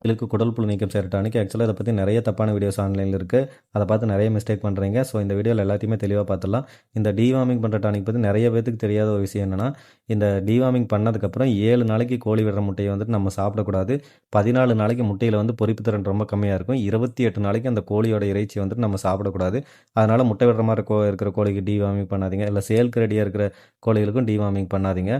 கோழிகளுக்கு குடல் புழு நீக்கம் செய்கிற டானிக். ஆக்சுவலாக இதை பற்றி நிறைய தப்பான வீடியோஸ் ஆன்லைனில் இருக்குது. அதை பார்த்து நிறைய மிஸ்டேக் பண்ணுறீங்க. ஸோ இந்த வீடியோவில் எல்லாத்தையுமே தெளிவாக பார்த்துடலாம். இந்த டிவார்மிங் பண்ணுற டானிக் பற்றி நிறைய பேருக்கு தெரியாத ஒரு விஷயம் என்னென்னா, இந்த டிவார்மிங் பண்ணதுக்கப்புறம் 7 நாளைக்கு கோழி விடுற முட்டையை வந்துட்டு நம்ம சாப்பிடக்கூடாது. 14 நாளைக்கு முட்டையில் வந்து பொரிப்பு திறன் ரொம்ப கம்மியாக இருக்கும். 28 நாளைக்கு அந்த கோழியோட இறைச்சி வந்துட்டு நம்ம சாப்பிடக்கூடாது. அதனால் முட்டை விடுற மாதிரி இருக்கிற கோழிக்கு டிவார்மிங் பண்ணாதீங்க. இல்லை சேலுக்கு ரெடியாக இருக்கிற கோழிகளுக்கும் டிவார்மிங் பண்ணாதீங்க.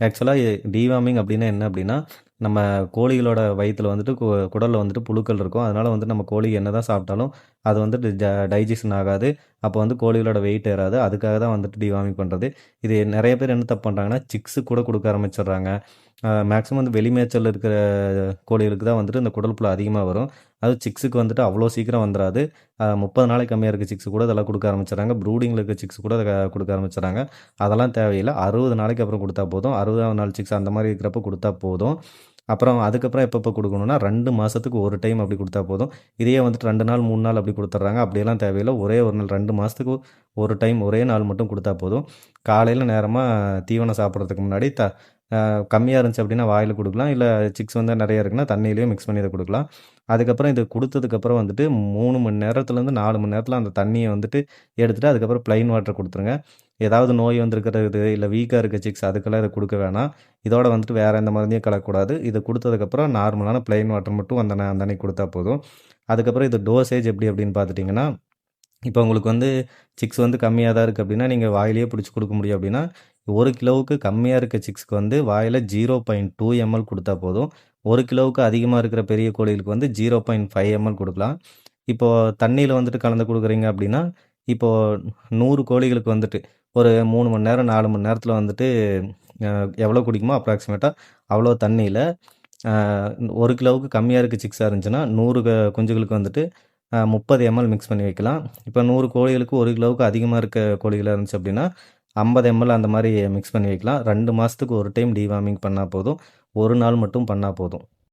ஆக்சுவலாக டிவார்மிங் அப்படின்னா என்ன அப்படின்னா, நம்ம கோழிகளோட வயிற்றில் வந்துட்டு குடலில் வந்துட்டு புழுக்கள் இருக்கும். அதனால் வந்து நம்ம கோழி என்ன தான் சாப்பிட்டாலும் அது வந்துட்டு டைஜஷன் ஆகாது. அப்போ வந்து கோழிகளோட வெயிட் ஏறாது. அதுக்காக தான் வந்துட்டு டிவார்மிங் பண்ணுறது. இது நிறைய பேர் என்ன தப்பு பண்ணுறாங்கன்னா, சிக்ஸு கூட கொடுக்க ஆரம்பிச்சிடுறாங்க. மேக்ஸிமம் வந்து வெளிமேய்ச்சல் இருக்கிற கோழிகளுக்கு தான் வந்துட்டு இந்த குடல் புழு அதிகமாக வரும். அதுவும் சிக்ஸுக்கு வந்துட்டு அவ்வளோ சீக்கிரம் வந்துடாது. 30 நாளைக்கு கம்மியாக இருக்க சிக்ஸ் கூட இதெல்லாம் கொடுக்க ஆரம்பிச்சிடுறாங்க. ப்ரூடிங்கில் இருக்க சிக்ஸ் கூட கொடுக்க ஆரம்பிச்சிடுறாங்க. அதெல்லாம் தேவையில்லை. 60 நாளைக்கு அப்புறம் கொடுத்தா போதும். 60ஆவது நாள் சிக்ஸ் அந்த மாதிரி இருக்கிறப்ப கொடுத்தா போதும். அப்புறம் அதுக்கப்புறம் எப்பப்போ கொடுக்கணும்னா 2 மாதத்துக்கு ஒரு டைம் அப்படி கொடுத்தா போதும். இதையே வந்துட்டு 2 நாள் 3 நாள் அப்படி கொடுத்துட்றாங்க. அப்படியெல்லாம் தேவையில்லை. ஒரே ஒரு நாள் 2 மாதத்துக்கு ஒரு டைம் ஒரே நாள் மட்டும் கொடுத்தா போதும். காலையில் நேரமாக தீவனம் சாப்பிட்றதுக்கு முன்னாடி கம்மியாக இருந்துச்சு அப்படின்னா வாயில் கொடுக்கலாம். இல்லை சிக்ஸ் வந்து நிறைய இருக்குன்னா தண்ணியிலையும் மிக்ஸ் பண்ணி இதை கொடுக்கலாம். அதுக்கப்புறம் இது கொடுத்ததுக்கப்புறம் வந்துட்டு 3 மணி நேரத்துலேருந்து 4 மணி நேரத்தில் அந்த தண்ணியை வந்துட்டு எடுத்துகிட்டு அதுக்கப்புறம் ப்ளைன் வாட்டர் கொடுத்துருங்க. ஏதாவது நோய் வந்திருக்கிறது இல்லை வீக்காக இருக்க சிக்ஸ் அதுக்கெல்லாம் இதை கொடுக்க வேணாம். இதோட வந்துட்டு வேறு எந்த மருந்தையும் கலக்கக்கூடாது. இது கொடுத்ததுக்கப்புறம் நார்மலான ப்ளைன் வாட்டர் மட்டும் அந்த அன்னைக்கு கொடுத்தா போதும். அதுக்கப்புறம் இது டோசேஜ் எப்படி அப்படின்னு பார்த்துட்டிங்கன்னா, இப்போ உங்களுக்கு வந்து சிக்ஸ் வந்து கம்மியாக தான் இருக்குது அப்படின்னா நீங்கள் வாயிலேயே பிடிச்சி கொடுக்க முடியும் அப்படின்னா 1 கிலோவுக்கு கம்மியாக இருக்க சிக்ஸ்க்கு வந்து வாயில் 0.2 ml கொடுத்தா போதும். 1 கிலோவுக்கு அதிகமாக இருக்கிற பெரிய கோழிகளுக்கு வந்து 0.5 ml கொடுக்கலாம். இப்போது தண்ணியில் வந்துட்டு கலந்து கொடுக்குறீங்க அப்படின்னா, இப்போது 100 கோழிகளுக்கு வந்துட்டு ஒரு 3 மணி நேரம் 4 மணி நேரத்தில் வந்துட்டு எவ்வளோ குடிக்குமோ அப்ராக்சிமேட்டாக அவ்வளோ தண்ணியில் 1 கிலோவுக்கு கம்மியாக இருக்க சிக்ஸாக இருந்துச்சுன்னா 100 குஞ்சுகளுக்கு வந்துட்டு 30 ml மிக்ஸ் பண்ணி வைக்கலாம். இப்போ 100 கோழிகளுக்கு 1 கிலோவுக்கு அதிகமாக இருக்க கோழிகளாக இருந்துச்சு அப்படின்னா 50 ml அந்த மாதிரி மிக்ஸ் பண்ணி வைக்கலாம். 2 மாதத்துக்கு ஒரு டைம் டிவார்மிங் பண்ணால் போதும். ஒரு நாள் மட்டும் பண்ணால் போதும்.